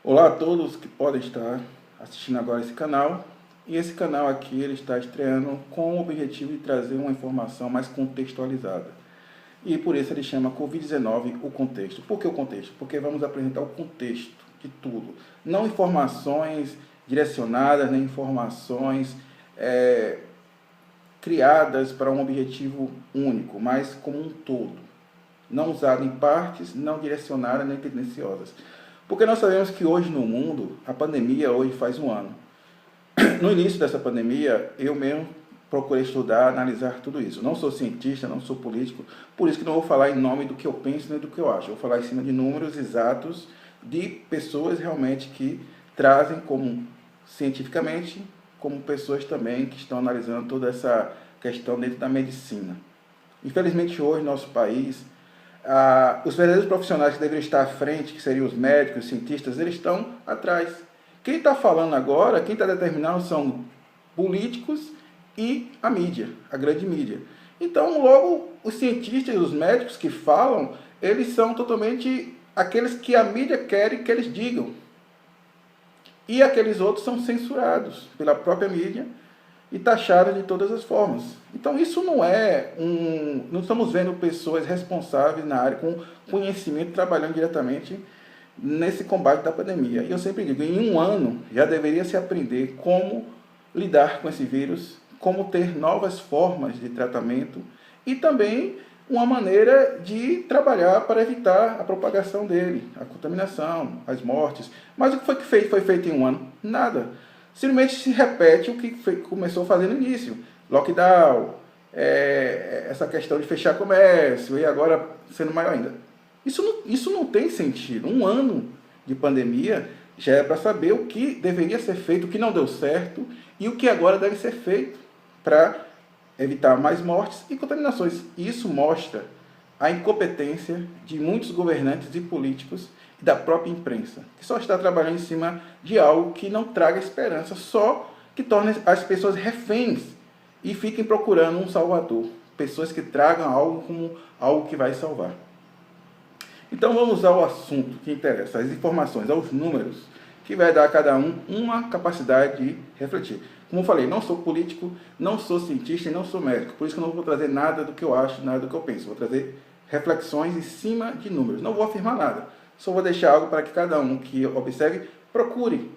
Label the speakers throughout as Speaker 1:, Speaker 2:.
Speaker 1: Olá a todos que podem estar assistindo agora esse canal. E esse canal aqui ele está estreando com o objetivo de trazer uma informação mais contextualizada. E por isso ele chama Covid-19 o contexto. Por que o contexto? Porque vamos apresentar o contexto de tudo. Não informações direcionadas, nem informações criadas para um objetivo único, mas como um todo. Não usado em partes, não direcionadas nem tendenciosas. Porque nós sabemos que hoje no mundo, a pandemia hoje faz um ano. No início dessa pandemia, eu mesmo procurei estudar, analisar tudo isso. Não sou cientista, não sou político, por isso que não vou falar em nome do que eu penso nem do que eu acho. Eu vou falar em cima de números exatos de pessoas realmente que trazem como cientificamente, como pessoas também que estão analisando toda essa questão dentro da medicina. Infelizmente hoje, no nosso país, os verdadeiros profissionais que deveriam estar à frente, que seriam os médicos, os cientistas, eles estão atrás. Quem está falando agora, quem está determinando são políticos e a mídia, a grande mídia. Então, logo, os cientistas e os médicos que falam, eles são totalmente aqueles que a mídia quer que eles digam. E aqueles outros são censurados pela própria mídia e taxadas de todas as formas. Então isso não é não estamos vendo pessoas responsáveis na área com conhecimento trabalhando diretamente nesse combate da pandemia. E eu sempre digo, em um ano já deveria se aprender como lidar com esse vírus, como ter novas formas de tratamento e também uma maneira de trabalhar para evitar a propagação dele, a contaminação, as mortes. Mas o que foi feito em um ano? Nada. Simplesmente se repete o que começou a fazer no início. Lockdown, essa questão de fechar comércio e agora sendo maior ainda. Isso não tem sentido. Um ano de pandemia já é para saber o que deveria ser feito, o que não deu certo e o que agora deve ser feito para evitar mais mortes e contaminações. Isso mostra a incompetência de muitos governantes e políticos e da própria imprensa, que só está trabalhando em cima de algo que não traga esperança, só que torne as pessoas reféns e fiquem procurando um salvador. Pessoas que tragam algo como algo que vai salvar. Então vamos ao assunto que interessa, as informações, aos números, que vai dar a cada um uma capacidade de refletir. Como eu falei, não sou político, não sou cientista e não sou médico, por isso que eu não vou trazer nada do que eu acho, nada do que eu penso. Vou trazer reflexões em cima de números. Não vou afirmar nada, só vou deixar algo para que cada um que observe procure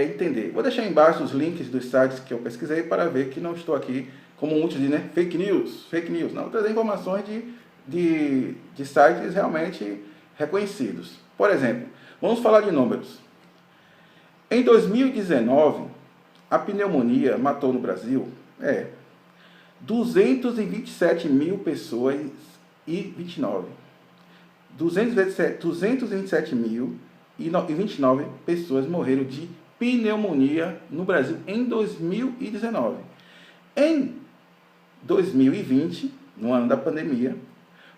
Speaker 1: entender. Vou deixar embaixo os links dos sites que eu pesquisei para ver que não estou aqui, como muitos dizem, né? Fake news. Não, vou trazer informações de sites realmente reconhecidos. Por exemplo, vamos falar de números. Em 2019, a pneumonia matou no Brasil 227 mil pessoas e 29. 227 mil e 29 pessoas morreram de pneumonia no Brasil em 2019. Em 2020, no ano da pandemia,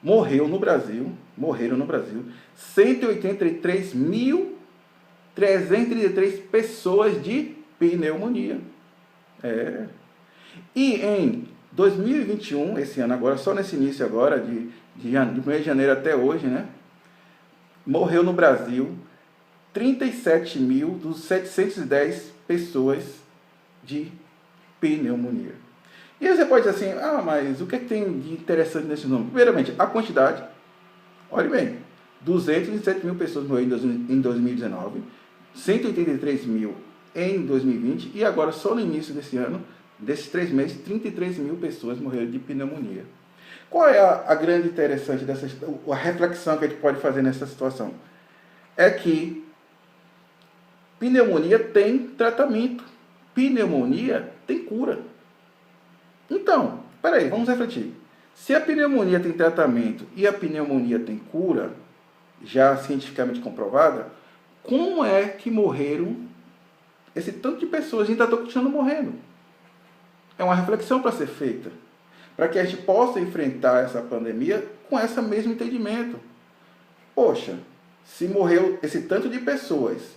Speaker 1: morreram no Brasil 183.333 pessoas de pneumonia. E em 2021, esse ano agora, só nesse início agora, de 1º de janeiro até hoje, né, morreu no Brasil 37.710 pessoas de pneumonia. E aí você pode dizer assim, mas o que tem de interessante nesse número? Primeiramente, a quantidade. Olhe bem, 207 mil pessoas morreram em 2019, 183 mil em 2020 e agora só no início desse ano, desses 3 meses, 33 mil pessoas morreram de pneumonia. Qual é a grande interessante a reflexão que a gente pode fazer nessa situação? É que pneumonia tem tratamento, pneumonia tem cura. Então, peraí, vamos refletir. Se a pneumonia tem tratamento e a pneumonia tem cura, já cientificamente comprovada, como é que morreram esse tanto de pessoas e ainda estão continuando morrendo? É uma reflexão para ser feita, para que a gente possa enfrentar essa pandemia com esse mesmo entendimento. Poxa, se morreu esse tanto de pessoas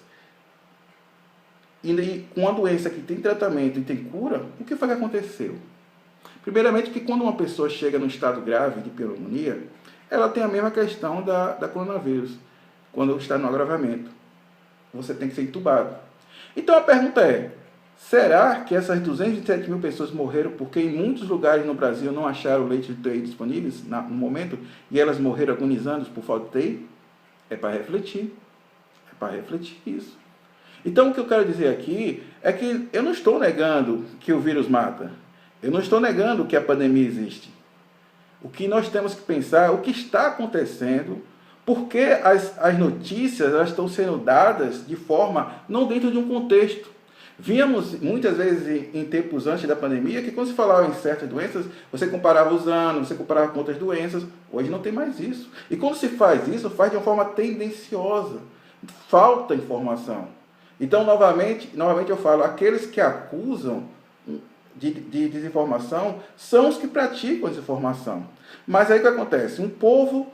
Speaker 1: e com uma doença que tem tratamento e tem cura, o que foi que aconteceu? Primeiramente, que quando uma pessoa chega no estado grave de pneumonia, ela tem a mesma questão da coronavírus, quando está no agravamento. você tem que ser entubado. Então a pergunta é, será que essas 227 mil pessoas morreram porque em muitos lugares no Brasil não acharam leite de UTI disponíveis no momento e elas morreram agonizando por falta de UTI? É para refletir. É para refletir isso. Então o que eu quero dizer aqui é que eu não estou negando que o vírus mata. Eu não estou negando que a pandemia existe. O que nós temos que pensar é o que está acontecendo, porque as notícias elas estão sendo dadas de forma não dentro de um contexto. Víamos muitas vezes em tempos antes da pandemia que quando se falava em certas doenças, você comparava os anos, você comparava com outras doenças. Hoje não tem mais isso. E quando se faz isso, faz de uma forma tendenciosa. Falta informação. Então, novamente eu falo, aqueles que acusam de desinformação são os que praticam a desinformação. Mas aí o que acontece? Um povo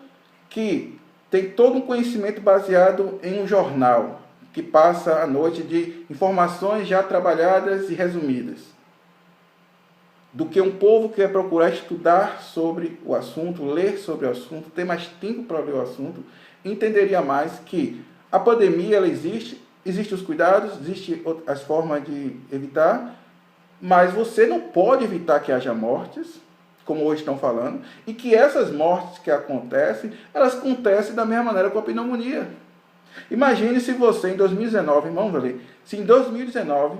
Speaker 1: que tem todo um conhecimento baseado em um jornal, que passa a noite de informações já trabalhadas e resumidas, do que um povo que vai procurar estudar sobre o assunto, ler sobre o assunto, ter mais tempo para ler o assunto, entenderia mais que a pandemia ela existe os cuidados, existem as formas de evitar, mas você não pode evitar que haja mortes, como hoje estão falando, e que essas mortes que acontecem, elas acontecem da mesma maneira com a pneumonia. Imagine se você, em 2019, vamos ver, se em 2019,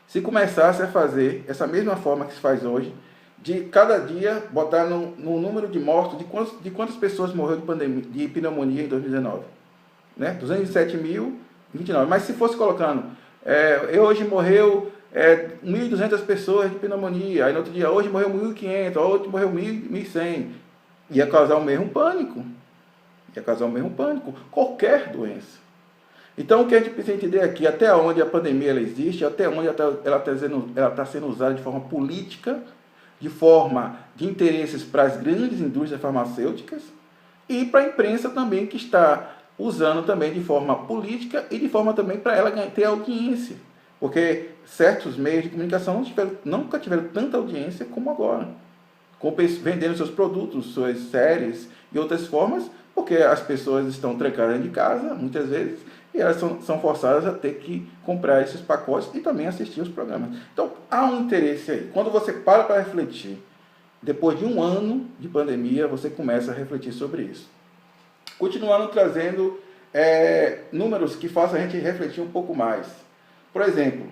Speaker 1: se começasse a fazer essa mesma forma que se faz hoje, de cada dia botar no número de mortos, de quantas pessoas morreram de pneumonia em 2019. Né? 207.029. Mas se fosse colocando, hoje morreu 1.200 pessoas de pneumonia, aí no outro dia, hoje morreu 1.500, outro morreu 1.100, ia causar o mesmo pânico. Qualquer doença. Então, o que a gente precisa entender aqui, até onde a pandemia ela existe, até onde ela está sendo usada de forma política, de forma de interesses para as grandes indústrias farmacêuticas e para a imprensa também, que está usando também de forma política e de forma também para ela ter audiência. Porque certos meios de comunicação nunca tiveram tanta audiência como agora. Vendendo seus produtos, suas séries e outras formas, porque as pessoas estão trancadas de casa, muitas vezes, e elas são forçadas a ter que comprar esses pacotes e também assistir os programas. Então, há um interesse aí. Quando você para refletir, depois de um ano de pandemia, você começa a refletir sobre isso. Continuando trazendo números que façam a gente refletir um pouco mais. Por exemplo,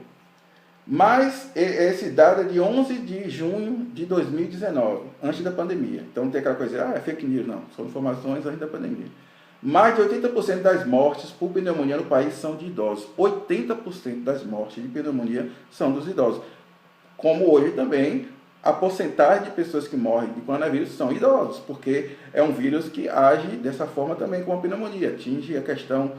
Speaker 1: esse dado é de 11 de junho de 2019, antes da pandemia. Então não tem aquela coisa, é fake news, não. São informações antes da pandemia. Mais de 80% das mortes por pneumonia no país são de idosos. 80% das mortes de pneumonia são dos idosos. Como hoje também, a porcentagem de pessoas que morrem de coronavírus são idosos, porque é um vírus que age dessa forma também como a pneumonia, atinge a questão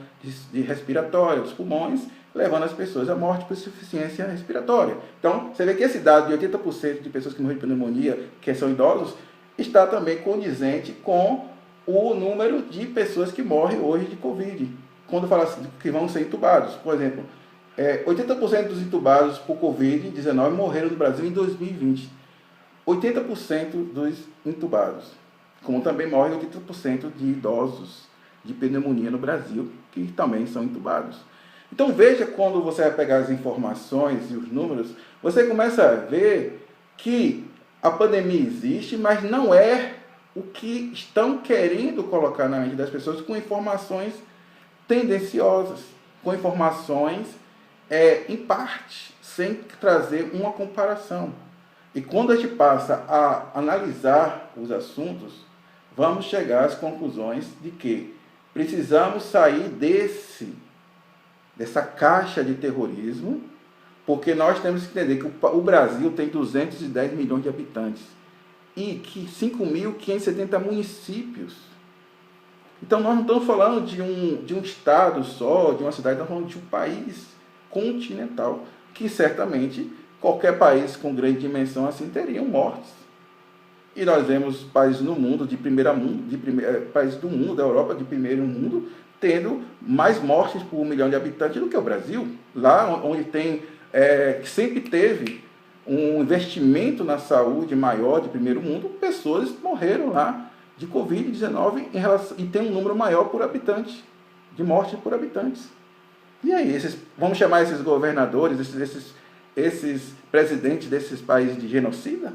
Speaker 1: de respiratória, dos pulmões, levando as pessoas à morte por insuficiência respiratória. Então, você vê que esse dado de 80% de pessoas que morrem de pneumonia, que são idosos, está também condizente com o número de pessoas que morrem hoje de Covid. Quando fala assim, que vão ser entubados, por exemplo, 80% dos entubados por Covid-19 morreram no Brasil em 2020. 80% dos entubados, como também morrem 80% de idosos de pneumonia no Brasil, que também são entubados. Então veja, quando você vai pegar as informações e os números, você começa a ver que a pandemia existe, mas não é o que estão querendo colocar na mente das pessoas com informações tendenciosas, com informações em parte, sem trazer uma comparação. E quando a gente passa a analisar os assuntos, vamos chegar às conclusões de que precisamos sair dessa caixa de terrorismo, porque nós temos que entender que o Brasil tem 210 milhões de habitantes e que 5.570 municípios. Então nós não estamos falando de um estado só, de uma cidade, estamos falando de um país continental, que certamente qualquer país com grande dimensão assim teriam mortes. E nós vemos países no mundo, países do mundo, da Europa de primeiro mundo, tendo mais mortes por 1 milhão de habitantes do que o Brasil. Lá onde sempre teve um investimento na saúde maior de primeiro mundo, pessoas morreram lá de Covid-19 e tem um número maior por habitante, de mortes por habitantes. E aí, vamos chamar esses governadores, esses presidentes desses países de genocida?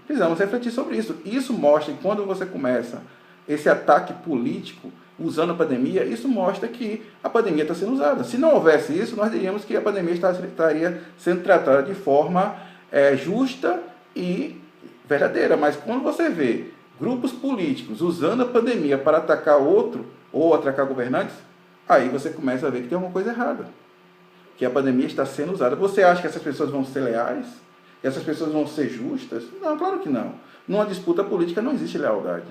Speaker 1: Precisamos refletir sobre isso. Isso mostra que quando você começa esse ataque político usando a pandemia, isso mostra que a pandemia está sendo usada. Se não houvesse isso, nós diríamos que a pandemia estaria sendo tratada de forma justa e verdadeira. Mas quando você vê grupos políticos usando a pandemia para atacar outro ou atacar governantes, aí você começa a ver que tem alguma coisa errada. Que a pandemia está sendo usada. Você acha que essas pessoas vão ser leais? Que essas pessoas vão ser justas? Não, claro que não. Numa disputa política não existe lealdade.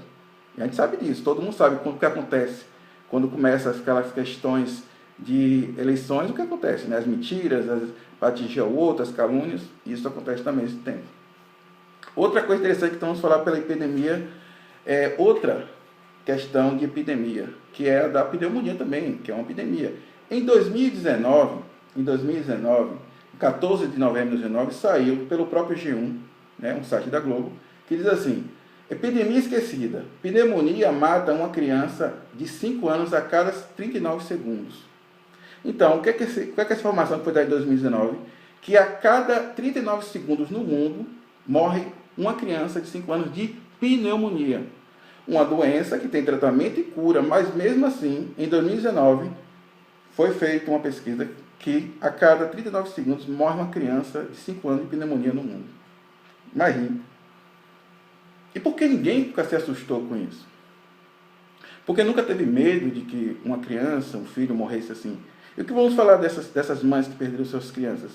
Speaker 1: E a gente sabe disso, todo mundo sabe o que acontece quando começam aquelas questões de eleições, o que acontece, né? As mentiras, para atingir o outro, as calúnias, isso acontece também nesse tempo. Outra coisa interessante que vamos falar pela epidemia é outra questão de epidemia, que é a da pneumonia também, que é uma epidemia. Em 2019, 14 de novembro de 2019, saiu pelo próprio G1, né, um site da Globo, que diz assim: epidemia esquecida. Pneumonia mata uma criança de 5 anos a cada 39 segundos. Então, o que é que essa informação que foi dada em 2019? Que a cada 39 segundos no mundo morre uma criança de 5 anos de pneumonia. Uma doença que tem tratamento e cura, mas mesmo assim, em 2019, foi feita uma pesquisa que a cada 39 segundos morre uma criança de 5 anos de pneumonia no mundo. Imagine. E por que ninguém nunca se assustou com isso? Porque nunca teve medo de que uma criança, um filho morresse assim. E o que vamos falar dessas mães que perderam suas crianças?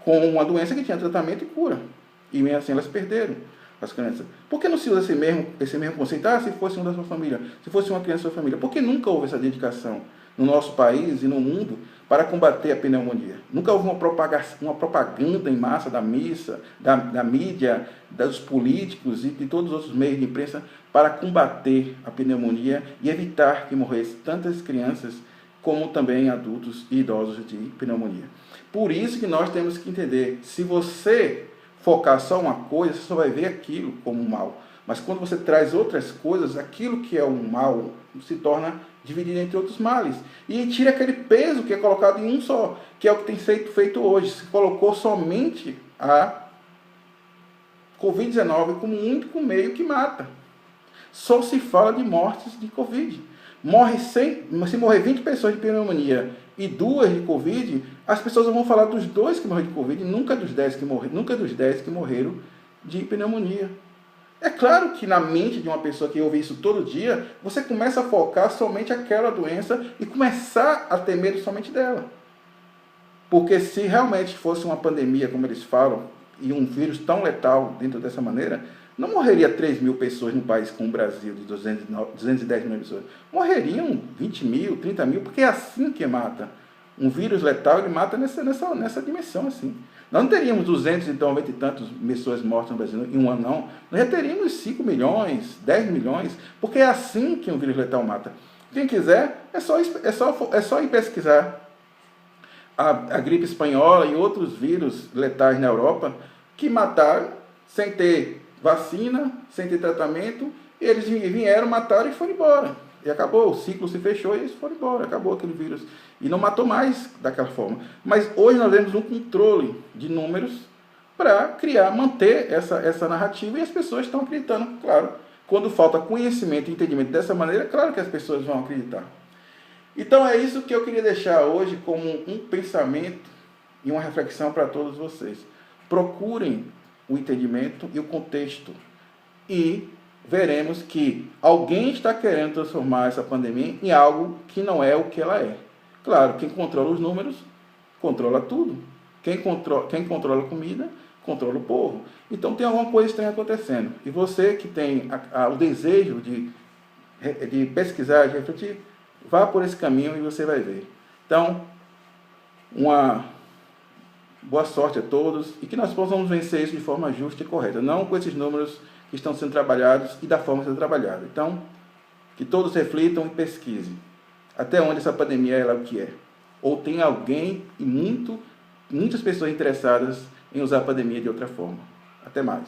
Speaker 1: Com uma doença que tinha tratamento e cura. E mesmo assim elas perderam as crianças. Por que não se usa esse mesmo conceito? Se fosse um da sua família, se fosse uma criança da sua família. Por que nunca houve essa dedicação no nosso país e no mundo para combater a pneumonia? Nunca houve uma propaganda em massa da missa, da mídia, dos políticos e de todos os outros meios de imprensa para combater a pneumonia e evitar que morressem tantas crianças como também adultos e idosos de pneumonia. Por isso que nós temos que entender, se você focar só uma coisa, você só vai ver aquilo como um mal. Mas quando você traz outras coisas, aquilo que é um mal se torna dividido entre outros males. E tira aquele peso que é colocado em um só, que é o que tem sido feito hoje. Se colocou somente a Covid-19 como um único meio que mata. Só se fala de mortes de Covid. Se morrer 20 pessoas de pneumonia e 2 de Covid, as pessoas vão falar dos 2 que morreram de Covid, nunca dos 10 que morreram de pneumonia. É claro que na mente de uma pessoa que ouve isso todo dia, você começa a focar somente aquela doença e começar a ter medo somente dela. Porque se realmente fosse uma pandemia, como eles falam, e um vírus tão letal dentro dessa maneira, não morreria 3 mil pessoas num país como o Brasil, de 210 milhões de pessoas. Morreriam 20 mil, 30 mil, porque é assim que mata. Um vírus letal, ele mata nessa dimensão, assim. Nós não teríamos 290 e tantas pessoas mortas no Brasil em um ano, não. Nós já teríamos 5 milhões, 10 milhões, porque é assim que um vírus letal mata. Quem quiser, é só ir pesquisar a gripe espanhola e outros vírus letais na Europa que mataram sem ter vacina, sem ter tratamento, e eles vieram, mataram e foram embora. E acabou, o ciclo se fechou e eles foram embora, acabou aquele vírus. E não matou mais daquela forma. Mas hoje nós temos um controle de números para manter essa narrativa, e as pessoas estão acreditando, claro. Quando falta conhecimento e entendimento dessa maneira, claro que as pessoas vão acreditar. Então é isso que eu queria deixar hoje como um pensamento e uma reflexão para todos vocês. Procurem o entendimento e o contexto, e veremos que alguém está querendo transformar essa pandemia em algo que não é o que ela é. Claro, quem controla os números, controla tudo. Quem controla a comida, controla o povo. Então tem alguma coisa estranha acontecendo. E você que tem o desejo de pesquisar, de refletir, vá por esse caminho e você vai ver. Então, uma boa sorte a todos e que nós possamos vencer isso de forma justa e correta, não com esses números que estão sendo trabalhados e da forma que está trabalhado. Então, que todos reflitam e pesquisem até onde essa pandemia é o que é. Ou tem alguém e muitas pessoas interessadas em usar a pandemia de outra forma. Até mais.